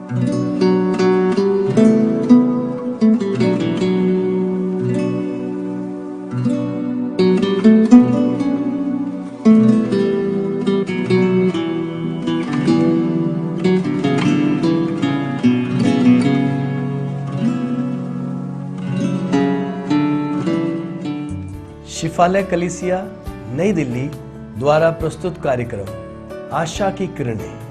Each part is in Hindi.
शिफालय कलीसिया नई दिल्ली द्वारा प्रस्तुत कार्यक्रम आशा की किरणें।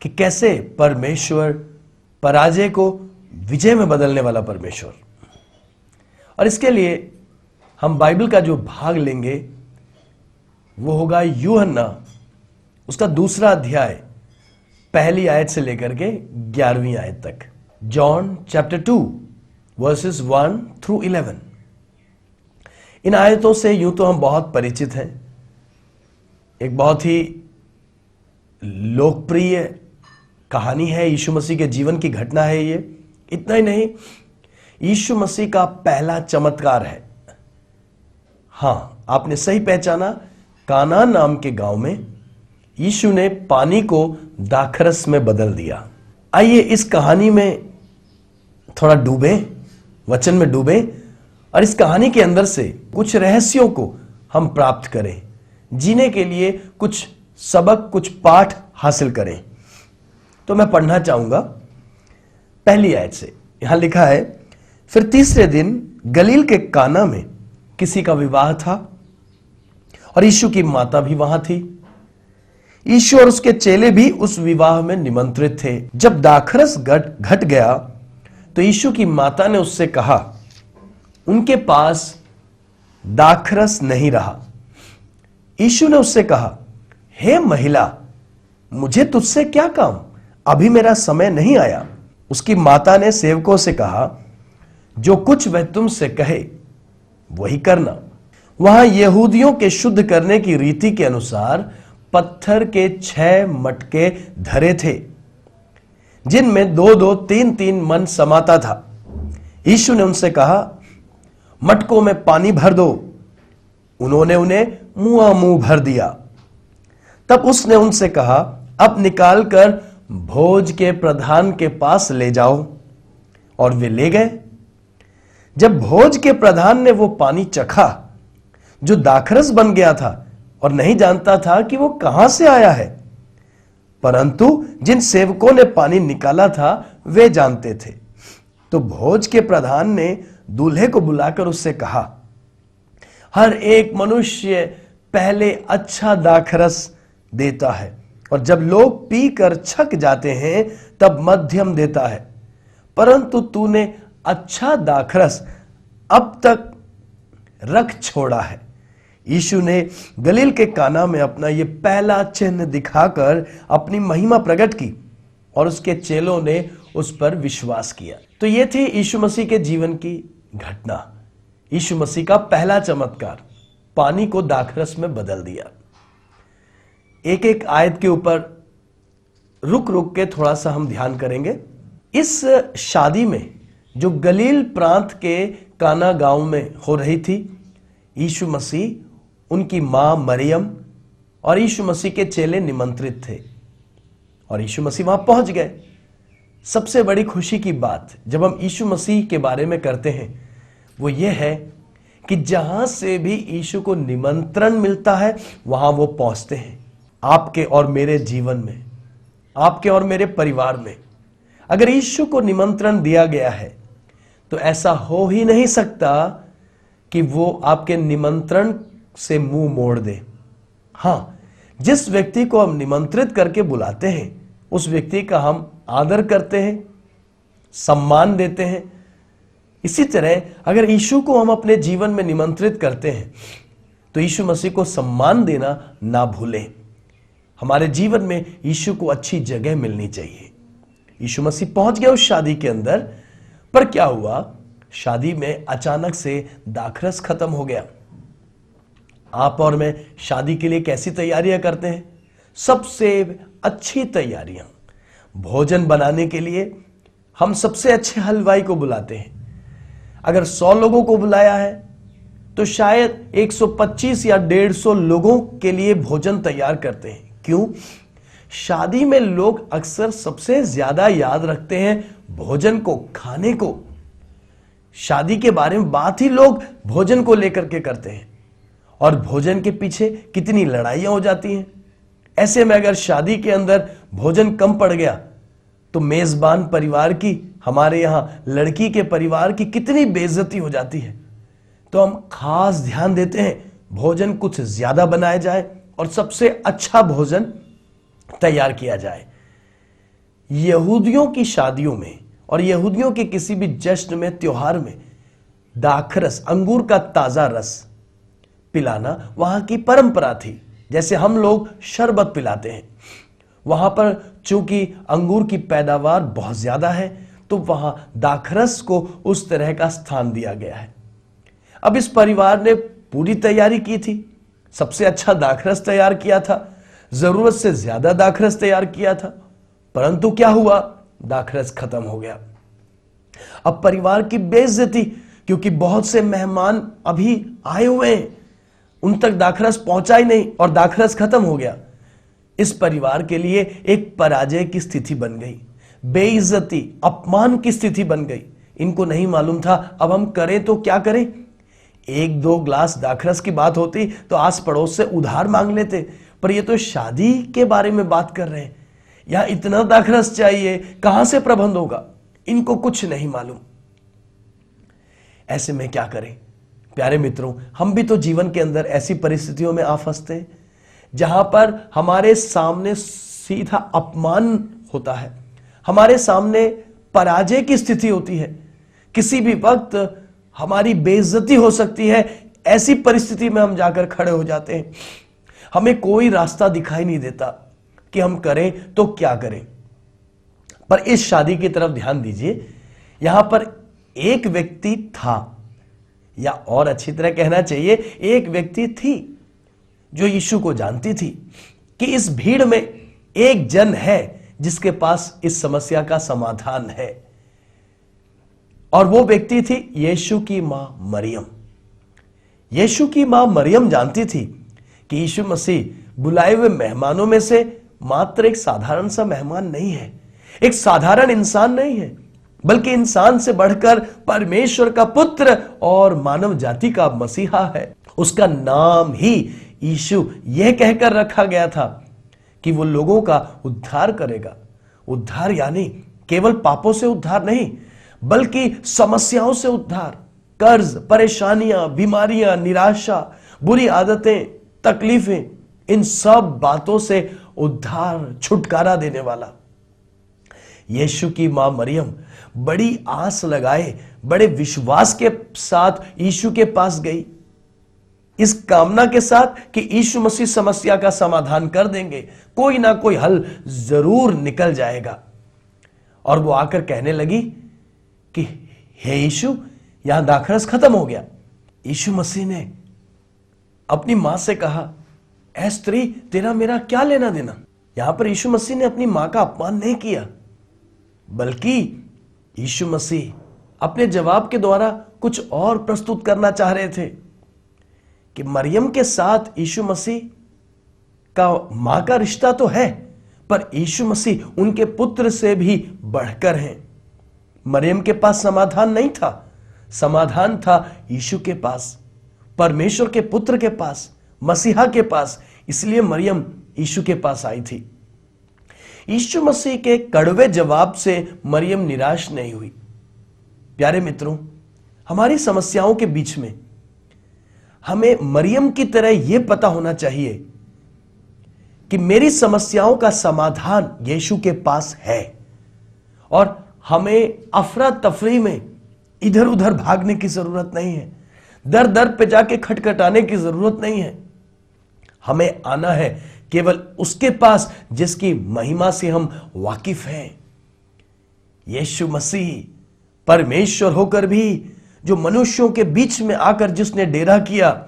कि कैसे परमेश्वर पराजय को विजय में बदलने वाला परमेश्वर। और इसके लिए हम बाइबल का जो भाग लेंगे वो होगा यूहन्ना उसका 2 अध्याय पहली आयत से लेकर के 11वीं आयत तक। John chapter 2 versus 1 through 11। इन आयतों से यूं तो हम बहुत परिचित हैं। एक बहुत ही लोकप्रिय कहानी है, यीशु मसीह के जीवन की घटना है ये। इतना ही नहीं, यीशु मसीह का पहला चमत्कार है। हाँ, आपने सही पहचाना, काना नाम के गांव में यीशु ने पानी को दाखरस में बदल दिया। आइए इस कहानी में थोड़ा डूबे, वचन में डूबे और इस कहानी के अंदर से कुछ रहस्यों को हम प्राप्त करें, जीने के लिए कुछ सबक, कुछ पाठ हासिल करें। तो मैं पढ़ना चाहूंगा पहली आयत से। यहां लिखा है, फिर तीसरे दिन गलील के काना में किसी का विवाह था और यीशु की माता भी वहां थी। यीशु और उसके चेले भी उस विवाह में निमंत्रित थे। जब दाखरस घट गया तो यीशु की माता ने उससे कहा, उनके पास दाखरस नहीं रहा। यीशु ने उससे कहा, हे महिला, मुझे तुझसे क्या काम, अभी मेरा समय नहीं आया। उसकी माता ने सेवकों से कहा, जो कुछ वह तुमसे कहे वही करना। वहां यहूदियों के शुद्ध करने की रीति के अनुसार पत्थर के 6 मटके धरे थे, जिनमें 2-2, 3-3 मन समाता था। यीशु ने उनसे कहा, मटकों में पानी भर दो। उन्होंने उन्हें मुंह भर दिया। तब उसने उनसे कहा, अब निकालकर भोज के प्रधान के पास ले जाओ। और वे ले गए। जब भोज के प्रधान ने वो पानी चखा जो दाखरस बन गया था और नहीं जानता था कि वो कहां से आया है, परंतु जिन सेवकों ने पानी निकाला था वे जानते थे, तो भोज के प्रधान ने दूल्हे को बुलाकर उससे कहा, हर एक मनुष्य पहले अच्छा दाखरस देता है और जब लोग पीकर छक जाते हैं तब मध्यम देता है, परंतु तूने अच्छा दाखरस अब तक रख छोड़ा है। यीशु ने गलील के काना में अपना ये पहला चिन्ह दिखाकर अपनी महिमा प्रकट की और उसके चेलों ने उस पर विश्वास किया। तो ये थी यीशु मसीह के जीवन की घटना। यीशु मसीह का पहला चमत्कार, पानी को दाखरस में बदल दिया। एक एक आयत के ऊपर रुक रुक के थोड़ा सा हम ध्यान करेंगे। इस शादी में जो गलील प्रांत के काना गांव में हो रही थी। यीशु मसीह, उनकी मां मरियम और यीशु मसीह के चेले निमंत्रित थे और यीशु मसीह वहां पहुंच गए। सबसे बड़ी खुशी की बात जब हम यीशु मसीह के बारे में करते हैं वो ये है कि जहां से भी यीशु को निमंत्रण मिलता है वहां वो पहुंचते हैं। आपके और मेरे जीवन में, आपके और मेरे परिवार में अगर यीशु को निमंत्रण दिया गया है तो ऐसा हो ही नहीं सकता कि वो आपके निमंत्रण से मुंह मोड़ दे। हां, जिस व्यक्ति को हम निमंत्रित करके बुलाते हैं उस व्यक्ति का हम आदर करते हैं, सम्मान देते हैं। इसी तरह अगर यीशु को हम अपने जीवन में निमंत्रित करते हैं तो यीशु मसीह को सम्मान देना ना भूलें। हमारे जीवन में यीशु को अच्छी जगह मिलनी चाहिए। यीशु मसीह पहुंच गया उस शादी के अंदर, पर क्या हुआ? शादी में अचानक से दाखरस खत्म हो गया। आप और मैं शादी के लिए कैसी तैयारियां करते हैं? सबसे अच्छी तैयारियां। भोजन बनाने के लिए हम सबसे अच्छे हलवाई को बुलाते हैं। अगर 100 लोगों को बुलाया है तो शायद 125 या 150 लोगों के लिए भोजन तैयार करते हैं। क्यों? शादी में लोग अक्सर सबसे ज्यादा याद रखते हैं भोजन को, खाने को। शादी के बारे में बात ही लोग भोजन को लेकर के करते हैं और भोजन के पीछे कितनी लड़ाइयां हो जाती हैं। ऐसे में अगर शादी के अंदर भोजन कम पड़ गया तो मेजबान परिवार की, हमारे यहां लड़की के परिवार की कितनी बेइज्जती हो जाती है। तो हम खास ध्यान देते हैं भोजन कुछ ज्यादा बनाया जाए और सबसे अच्छा भोजन तैयार किया जाए। यहूदियों की शादियों में और यहूदियों के किसी भी जश्न में, त्योहार में दाखरस, अंगूर का ताजा रस पिलाना वहां की परंपरा थी। जैसे हम लोग शरबत पिलाते हैं, वहां पर चूंकि अंगूर की पैदावार बहुत ज्यादा है तो वहां दाखरस को उस तरह का स्थान दिया गया है। अब इस परिवार ने पूरी तैयारी की थी, सबसे अच्छा दाखरस तैयार किया था, जरूरत से ज्यादा दाखरस तैयार किया था, परंतु क्या हुआ? दाखरस खत्म हो गया। अब परिवार की बेइज्जती, क्योंकि बहुत से मेहमान अभी आए हुए हैं, उन तक दाखरस पहुंचा ही नहीं और दाखरस खत्म हो गया। इस परिवार के लिए एक पराजय की स्थिति बन गई, बेइज्जती, अपमान की स्थिति बन गई। इनको नहीं मालूम था अब हम करें तो क्या करें। 1-2 ग्लास दाखरस की बात होती तो आस पड़ोस से उधार मांग लेते, पर ये तो शादी के बारे में बात कर रहे हैं, यहां इतना दाखरस चाहिए, कहां से प्रबंध होगा? इनको कुछ नहीं मालूम। ऐसे में क्या करें? प्यारे मित्रों, हम भी तो जीवन के अंदर ऐसी परिस्थितियों में आ फंसते हैं जहां पर हमारे सामने सीधा अपमान होता है, हमारे सामने पराजय की स्थिति होती है, किसी भी वक्त हमारी बेइज्जती हो सकती है। ऐसी परिस्थिति में हम जाकर खड़े हो जाते हैं, हमें कोई रास्ता दिखाई नहीं देता कि हम करें तो क्या करें। पर इस शादी की तरफ ध्यान दीजिए, यहां पर एक व्यक्ति था, या और अच्छी तरह कहना चाहिए एक व्यक्ति थी जो यीशु को जानती थी कि इस भीड़ में एक जन है जिसके पास इस समस्या का समाधान है, और वो व्यक्ति थी यीशु की मां मरियम। यीशु की मां मरियम जानती थी कि यीशु मसीह बुलाए हुए मेहमानों में से मात्र एक साधारण सा मेहमान नहीं है, एक साधारण इंसान नहीं है, बल्कि इंसान से बढ़कर परमेश्वर का पुत्र और मानव जाति का मसीहा है। उसका नाम ही यीशु यह कहकर रखा गया था कि वो लोगों का उद्धार करेगा। उद्धार यानी केवल पापों से उद्धार नहीं, बल्कि समस्याओं से उद्धार, कर्ज, परेशानियां, बीमारियां, निराशा, बुरी आदतें, तकलीफें, इन सब बातों से उद्धार, छुटकारा देने वाला। यीशु की मां मरियम बड़ी आस लगाए, बड़े विश्वास के साथ यीशु के पास गई, इस कामना के साथ कि यीशु मसीह समस्या का समाधान कर देंगे, कोई ना कोई हल जरूर निकल जाएगा। और वो आकर कहने लगी कि हे यीशु, यहां दाखरस खत्म हो गया। यीशु मसीह ने अपनी मां से कहा, ऐ स्त्री, तेरा मेरा क्या लेना देना। यहां पर यीशु मसीह ने अपनी मां का अपमान नहीं किया, बल्कि यीशु मसीह अपने जवाब के द्वारा कुछ और प्रस्तुत करना चाह रहे थे कि मरियम के साथ यीशु मसीह का मां का रिश्ता तो है, पर यीशु मसीह उनके पुत्र से भी बढ़कर हैं। मरियम के पास समाधान नहीं था, समाधान था यीशु के पास, परमेश्वर के पुत्र के पास, मसीहा के पास। इसलिए मरियम यीशु के पास आई थी। यीशु मसीह के कड़वे जवाब से मरियम निराश नहीं हुई। प्यारे मित्रों, हमारी समस्याओं के बीच में हमें मरियम की तरह यह पता होना चाहिए कि मेरी समस्याओं का समाधान यीशु के पास है, और हमें अफरा तफरी में इधर उधर भागने की जरूरत नहीं है, दर दर पे जाके खटखटाने की जरूरत नहीं है। हमें आना है केवल उसके पास जिसकी महिमा से हम वाकिफ हैं। यीशु मसीह परमेश्वर होकर भी जो मनुष्यों के बीच में आकर जिसने डेरा किया,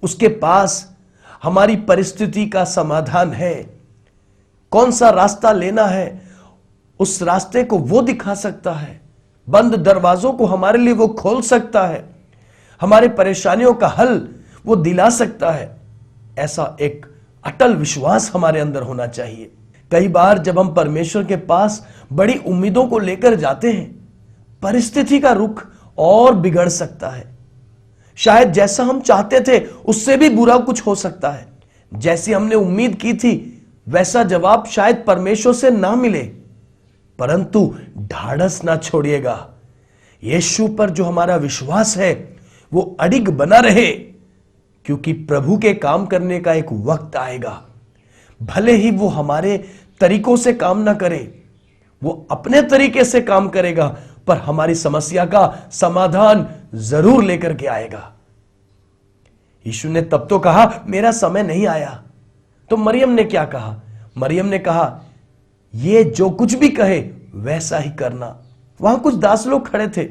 उसके पास हमारी परिस्थिति का समाधान है। कौन सा रास्ता लेना है, उस रास्ते को वो दिखा सकता है। बंद दरवाजों को हमारे लिए वो खोल सकता है। हमारे परेशानियों का हल वो दिला सकता है। ऐसा एक अटल विश्वास हमारे अंदर होना चाहिए। कई बार जब हम परमेश्वर के पास बड़ी उम्मीदों को लेकर जाते हैं, परिस्थिति का रुख और बिगड़ सकता है। शायद जैसा हम चाहते थे उससे भी बुरा कुछ हो सकता है। जैसी हमने उम्मीद की थी वैसा जवाब शायद परमेश्वर से ना मिले, परंतु ढाढ़स ना छोड़िएगा। यीशु पर जो हमारा विश्वास है वो अडिग बना रहे, क्योंकि प्रभु के काम करने का एक वक्त आएगा। भले ही वो हमारे तरीकों से काम ना करे, वो अपने तरीके से काम करेगा, पर हमारी समस्या का समाधान जरूर लेकर के आएगा। यीशु ने तब तो कहा मेरा समय नहीं आया, तो मरियम ने क्या कहा? मरियम ने कहा ये जो कुछ भी कहे वैसा ही करना। वहां कुछ दास लोग खड़े थे,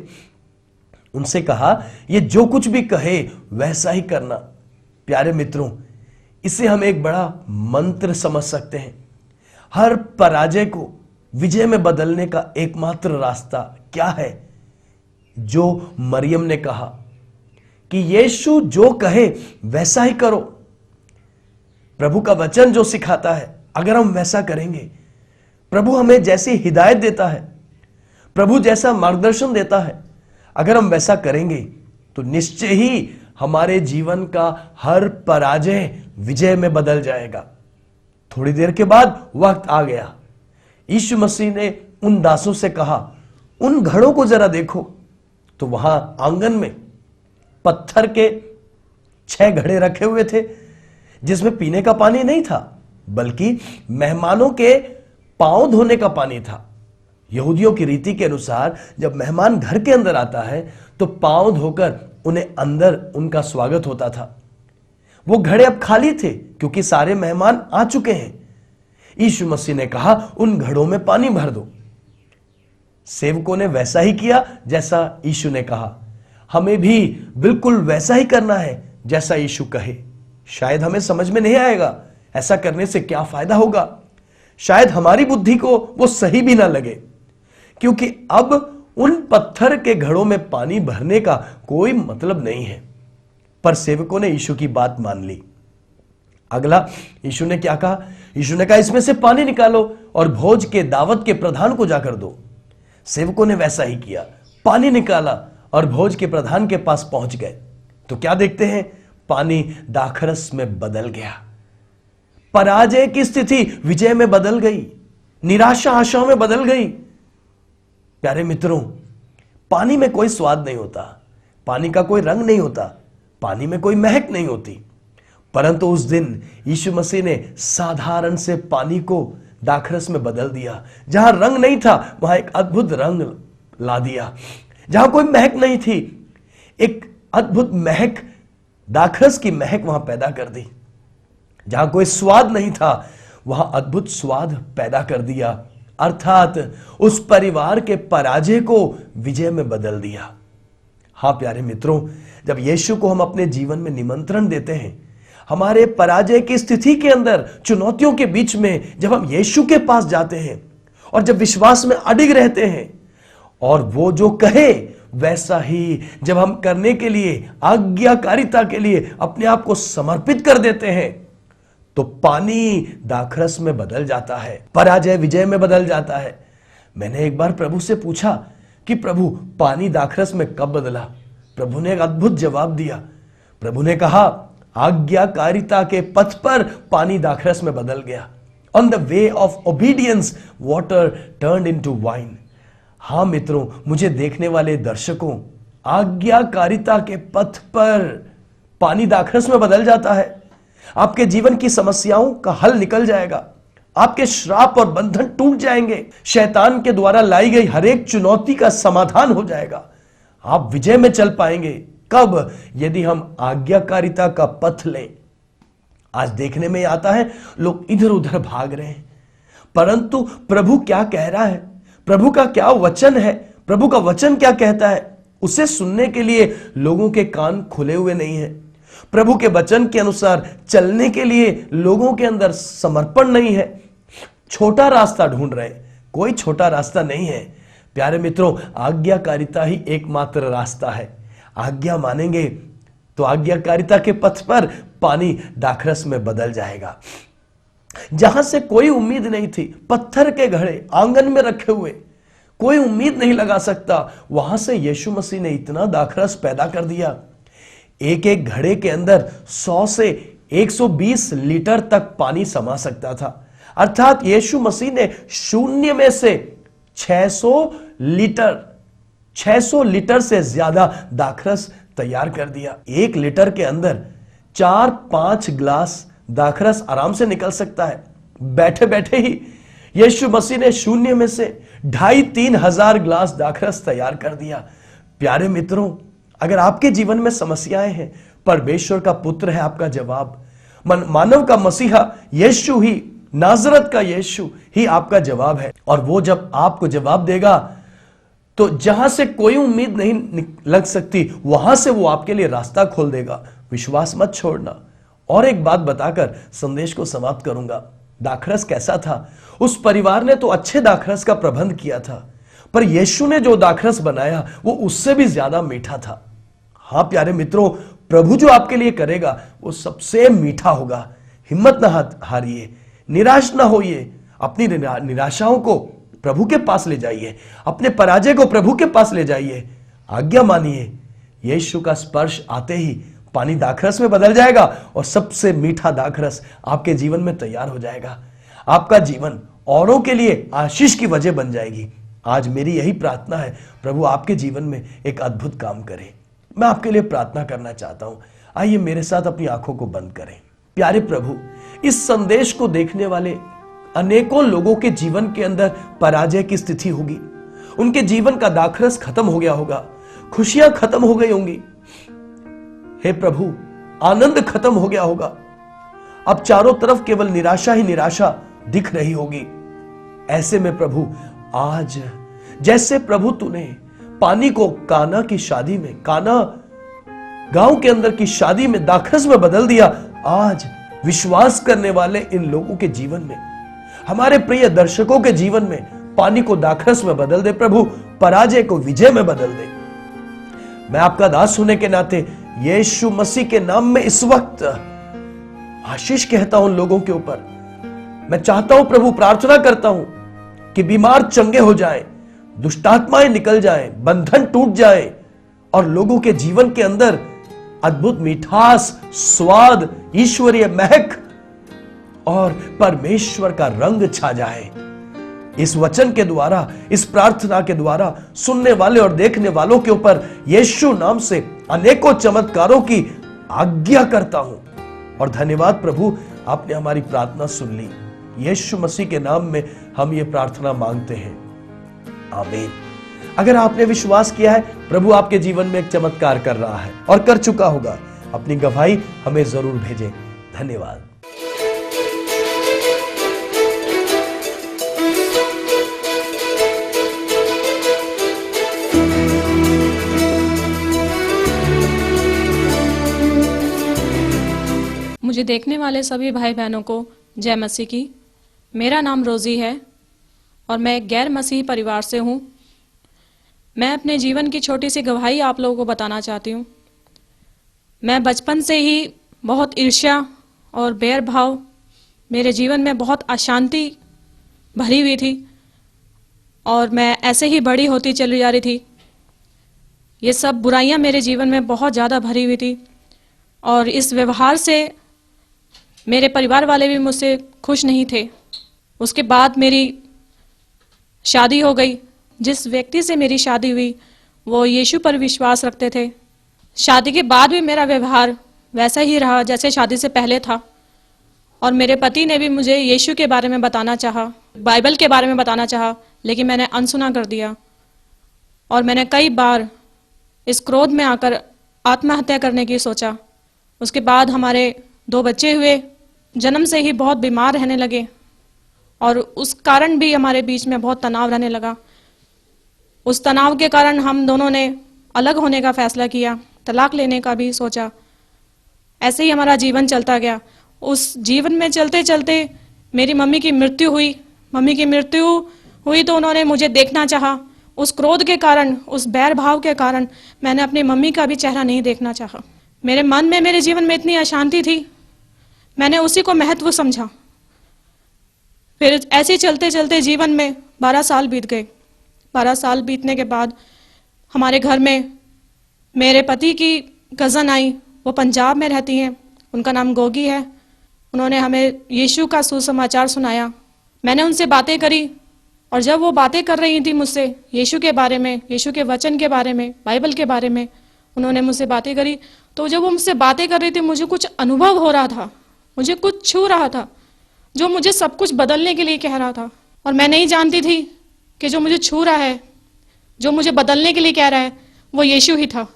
उनसे कहा ये जो कुछ भी कहे वैसा ही करना। प्यारे मित्रों, इसे हम एक बड़ा मंत्र समझ सकते हैं। हर पराजय को विजय में बदलने का एकमात्र रास्ता क्या है? जो मरियम ने कहा कि यीशु जो कहे वैसा ही करो। प्रभु का वचन जो सिखाता है, अगर हम वैसा करेंगे, प्रभु हमें जैसी हिदायत देता है, प्रभु जैसा मार्गदर्शन देता है, अगर हम वैसा करेंगे तो निश्चय ही हमारे जीवन का हर पराजय विजय में बदल जाएगा। थोड़ी देर के बाद वक्त आ गया। यीशु मसीह ने उन दासों से कहा उन घड़ों को जरा देखो। तो वहां आंगन में पत्थर के 6 घड़े रखे हुए थे, जिसमें पीने का पानी नहीं था, बल्कि मेहमानों के पांव धोने का पानी था। यहूदियों की रीति के अनुसार जब मेहमान घर के अंदर आता है तो पांव धोकर उन्हें अंदर उनका स्वागत होता था। वो घड़े अब खाली थे क्योंकि सारे मेहमान आ चुके हैं। यीशु मसीह ने कहा उन घड़ों में पानी भर दो। सेवकों ने वैसा ही किया जैसा यीशु ने कहा। हमें भी बिल्कुल वैसा ही करना है जैसा यीशु कहे। शायद हमें समझ में नहीं आएगा ऐसा करने से क्या फायदा होगा, शायद हमारी बुद्धि को वो सही भी ना लगे, क्योंकि अब उन पत्थर के घड़ों में पानी भरने का कोई मतलब नहीं है। पर सेवकों ने यीशु की बात मान ली। अगला यीशु ने क्या कहा? यीशु ने कहा इसमें से पानी निकालो और भोज के दावत के प्रधान को जाकर दो। सेवकों ने वैसा ही किया, पानी निकाला और भोज के प्रधान के पास पहुंच गए। तो क्या देखते हैं? पानी दाखरस में बदल गया। पराजय की स्थिति विजय में बदल गई, निराशा आशा में बदल गई। प्यारे मित्रों, पानी में कोई स्वाद नहीं होता, पानी का कोई रंग नहीं होता, पानी में कोई महक नहीं होती, परंतु उस दिन यीशु मसीह ने साधारण से पानी को दाखरस में बदल दिया। जहां रंग नहीं था वहां एक अद्भुत रंग ला दिया। जहां कोई महक नहीं थी, एक अद्भुत महक, दाखरस की महक वहां पैदा कर दी। जहां कोई स्वाद नहीं था वहां अद्भुत स्वाद पैदा कर दिया, अर्थात उस परिवार के पराजय को विजय में बदल दिया। हां प्यारे मित्रों, जब यीशु को हम अपने जीवन में निमंत्रण देते हैं, हमारे पराजय की स्थिति के अंदर, चुनौतियों के बीच में जब हम यीशु के पास जाते हैं और जब विश्वास में अडिग रहते हैं और वो जो कहे वैसा ही जब हम करने के लिए, आज्ञाकारिता के लिए अपने आप को समर्पित कर देते हैं, तो पानी दाखरस में बदल जाता है, पराजय विजय में बदल जाता है। मैंने एक बार प्रभु से पूछा कि प्रभु, पानी दाखरस में कब बदला? प्रभु ने एक अद्भुत जवाब दिया। प्रभु ने कहा, आज्ञाकारिता के पथ पर पानी दाखरस में बदल गया। On the way of obedience water turned into wine. हां मित्रों, मुझे देखने वाले दर्शकों, आज्ञाकारिता के पथ पर पानी दाखरस में बदल जाता है। आपके जीवन की समस्याओं का हल निकल जाएगा, आपके श्राप और बंधन टूट जाएंगे, शैतान के द्वारा लाई गई हर एक चुनौती का समाधान हो जाएगा, आप विजय में चल पाएंगे। कब? यदि हम आज्ञाकारिता का पथ लें। आज देखने में आता है लोग इधर उधर भाग रहे हैं, परंतु प्रभु क्या कह रहा है, प्रभु का क्या वचन है, प्रभु का वचन क्या कहता है, उसे सुनने के लिए लोगों के कान खुले हुए नहीं है। प्रभु के वचन के अनुसार चलने के लिए लोगों के अंदर समर्पण नहीं है। छोटा रास्ता ढूंढ रहे हैं, कोई छोटा रास्ता नहीं है। प्यारे मित्रों, आज्ञाकारिता ही एकमात्र रास्ता है। आज्ञा मानेंगे तो आज्ञाकारिता के पथ पर पानी दाखरस में बदल जाएगा। जहां से कोई उम्मीद नहीं थी, पत्थर के घड़े आंगन में रखे हुए, कोई उम्मीद नहीं लगा सकता, वहां से यीशु मसीह ने इतना दाखरस पैदा कर दिया। एक एक घड़े के अंदर 100 से 120 लीटर तक पानी समा सकता था। अर्थात यीशु मसीह ने शून्य में से 600 लीटर से ज्यादा दाखरस तैयार कर दिया। 1 लीटर के अंदर 4-5 गिलास दाखरस आराम से निकल सकता है। बैठे बैठे ही यीशु मसीह ने शून्य में से 2,500-3 हजार गिलास दाखरस तैयार कर दिया। प्यारे मित्रों, अगर आपके जीवन में समस्याएं हैं, परमेश्वर का पुत्र है आपका जवाब। मानव का मसीहा यीशु ही, नाजरत का यीशु ही आपका जवाब है। और वो जब आपको जवाब देगा तो जहां से कोई उम्मीद नहीं लग सकती, वहां से वो आपके लिए रास्ता खोल देगा। विश्वास मत छोड़ना। और एक बात बताकर संदेश को समाप्त करूंगा। दाखरस कैसा था? उस परिवार ने तो अच्छे दाखरस का प्रबंध किया था, पर यीशु ने जो दाखरस बनाया वो उससे भी ज्यादा मीठा था। हां प्यारे मित्रों, प्रभु जो आपके लिए करेगा वो सबसे मीठा होगा। हिम्मत ना हारिए, निराश ना होइए। अपनी निराशाओं को प्रभु के पास ले जाइए, अपने पराजय को प्रभु के पास ले जाइए। आज्ञा मानिए। यीशु का स्पर्श आते ही पानी दाखरस में बदल जाएगा और सबसे मीठा दाखरस आपके जीवन में तैयार हो जाएगा। आपका जीवन औरों के लिए आशीष की वजह बन जाएगी। आज मेरी यही प्रार्थना है, प्रभु आपके जीवन में एक अद्भुत काम करे। मैं आपके लिए प्रार्थना करना चाहता हूं। आइए मेरे साथ अपनी आंखों को बंद करें। प्यारे प्रभु, इस संदेश को देखने वाले अनेकों लोगों के जीवन के अंदर पराजय की स्थिति होगी। उनके जीवन का दाखरस खत्म हो गया होगा, खुशियां खत्म हो गई होंगी। हे प्रभु, आनंद खत्म हो गया होगा। अब चारों तरफ केवल निराशा ही निराशा दिख रही होगी। ऐसे में प्रभु, आज जैसे प्रभु तूने पानी को काना की शादी में, काना गांव के अंदर की शादी में दाखरस में बदल दिया, आज विश्वास करने वाले इन लोगों के जीवन में, हमारे प्रिय दर्शकों के जीवन में पानी को दाखरस में बदल दे प्रभु, पराजय को विजय में बदल दे। मैं आपका दास होने के नाते यीशु मसीह के नाम में इस वक्त आशीष कहता हूं लोगों के ऊपर। मैं चाहता हूं प्रभु, प्रार्थना करता हूं कि बीमार चंगे हो जाएं, दुष्टात्माएं निकल जाएं, बंधन टूट जाएं और लोगों के जीवन के अंदर अद्भुत मिठास, स्वाद, ईश्वरीय महक और परमेश्वर का रंग छा जाए। इस वचन के द्वारा, इस प्रार्थना के द्वारा सुनने वाले और देखने वालों के ऊपर यीशु नाम से अनेकों चमत्कारों की आज्ञा करता हूं। और धन्यवाद प्रभु, आपने हमारी प्रार्थना सुन ली। यीशु मसीह के नाम में हम ये प्रार्थना मांगते हैं, आमीन। अगर आपने विश्वास किया है, प्रभु आपके जीवन में एक चमत्कार कर रहा है और कर चुका होगा, अपनी गवाही हमें जरूर भेजें। धन्यवाद। मुझे देखने वाले सभी भाई बहनों को जय मसीह की। मेरा नाम रोजी है और मैं एक गैर मसीही परिवार से हूँ। मैं अपने जीवन की छोटी सी गवाही आप लोगों को बताना चाहती हूँ। मैं बचपन से ही बहुत ईर्ष्या और बैर भाव, मेरे जीवन में बहुत अशांति भरी हुई थी और मैं ऐसे ही बड़ी होती चली जा रही थी। ये सब बुराइयां मेरे जीवन में बहुत ज़्यादा भरी हुई थी और इस व्यवहार से मेरे परिवार वाले भी मुझसे खुश नहीं थे। उसके बाद मेरी शादी हो गई। जिस व्यक्ति से मेरी शादी हुई वो यीशु पर विश्वास रखते थे। शादी के बाद भी मेरा व्यवहार वैसा ही रहा जैसे शादी से पहले था और मेरे पति ने भी मुझे यीशु के बारे में बताना चाहा, बाइबल के बारे में बताना चाहा, लेकिन मैंने अनसुना कर दिया और मैंने कई बार इस क्रोध में आकर आत्महत्या करने की सोचा। उसके बाद हमारे 2 बच्चे हुए, जन्म से ही बहुत बीमार रहने लगे और उस कारण भी हमारे बीच में बहुत तनाव रहने लगा। उस तनाव के कारण हम दोनों ने अलग होने का फैसला किया, तलाक लेने का भी सोचा। ऐसे ही हमारा जीवन चलता गया। उस जीवन में चलते चलते मेरी मम्मी की मृत्यु हुई। मम्मी की मृत्यु हुई तो उन्होंने मुझे देखना चाहा। उस क्रोध के कारण, उस बैर भाव के कारण मैंने अपनी मम्मी का भी चेहरा नहीं देखना चाहा। मेरे मन में, मेरे जीवन में इतनी अशांति थी, मैंने उसी को महत्व समझा। फिर ऐसे चलते चलते जीवन में 12 साल बीत गए। 12 साल बीतने के बाद हमारे घर में मेरे पति की कज़न आई। वो पंजाब में रहती हैं, उनका नाम गोगी है। उन्होंने हमें यीशु का सुसमाचार सुनाया। मैंने उनसे बातें करी और जब वो बातें कर रही थी मुझसे यीशु के बारे में, यीशु के वचन के बारे में, बाइबल के बारे में, उन्होंने मुझसे बातें करी। तो जब वो मुझसे बातें कर रही थी मुझे कुछ अनुभव हो रहा था, मुझे कुछ छू रहा था जो मुझे सब कुछ बदलने के लिए कह रहा था। और मैं नहीं जानती थी कि जो मुझे छू रहा है, जो मुझे बदलने के लिए कह रहा है, वो यीशु ही था।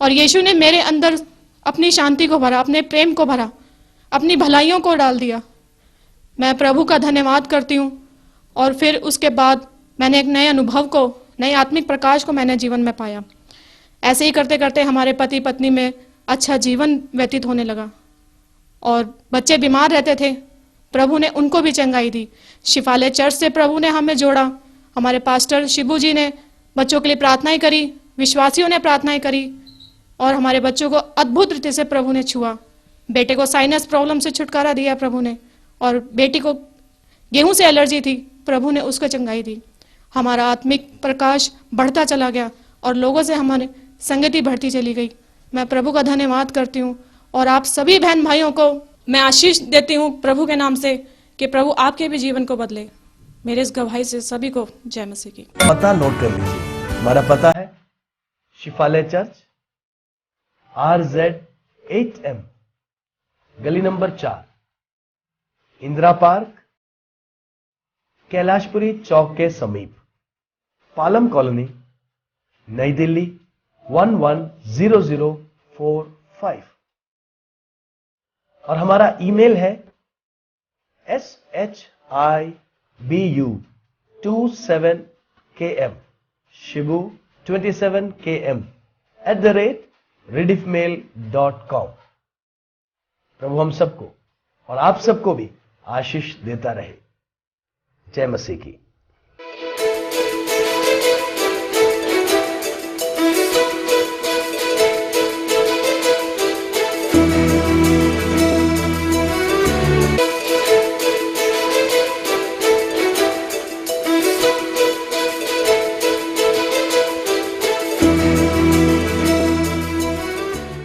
और यीशु ने मेरे अंदर अपनी शांति को भरा, अपने प्रेम को भरा, अपनी भलाइयों को डाल दिया। मैं प्रभु का धन्यवाद करती हूँ। और फिर उसके बाद मैंने एक नए अनुभव को, नए आत्मिक प्रकाश को मैंने जीवन में पाया। ऐसे ही करते करते हमारे पति पत्नी में अच्छा जीवन व्यतीत होने लगा और बच्चे बीमार रहते थे, प्रभु ने उनको भी चंगाई दी। शिफालय चर्च से प्रभु ने हमें जोड़ा। हमारे पास्टर शिबू जी ने बच्चों के लिए प्रार्थनाएं करी, विश्वासियों ने प्रार्थनाएं करी और हमारे बच्चों को अद्भुत रीति से प्रभु ने छुआ। बेटे को साइनस प्रॉब्लम से छुटकारा दिया प्रभु ने, और बेटी को गेहूं से एलर्जी थी, प्रभु ने उसको चंगाई दी। हमारा आत्मिक प्रकाश बढ़ता चला गया और लोगों से हमारी संगति बढ़ती चली गई। मैं प्रभु का धन्यवाद करती हूँ और आप सभी बहन भाइयों को मैं आशीष देती हूँ प्रभु के नाम से कि प्रभु आपके भी जीवन को बदले। मेरे इस गवाही से सभी को जय मसीह की। पता नोट कर लीजिए। हमारा पता है शिफालय चर्च, RZ8M, गली नंबर 4, इंदिरा पार्क, कैलाशपुरी चौक के समीप, पालम कॉलोनी, नई दिल्ली 110045। और हमारा ईमेल है shibu27km, shibu27km@rediffmail.com। प्रभु हम सबको और आप सबको भी आशीष देता रहे। जय मसीह की।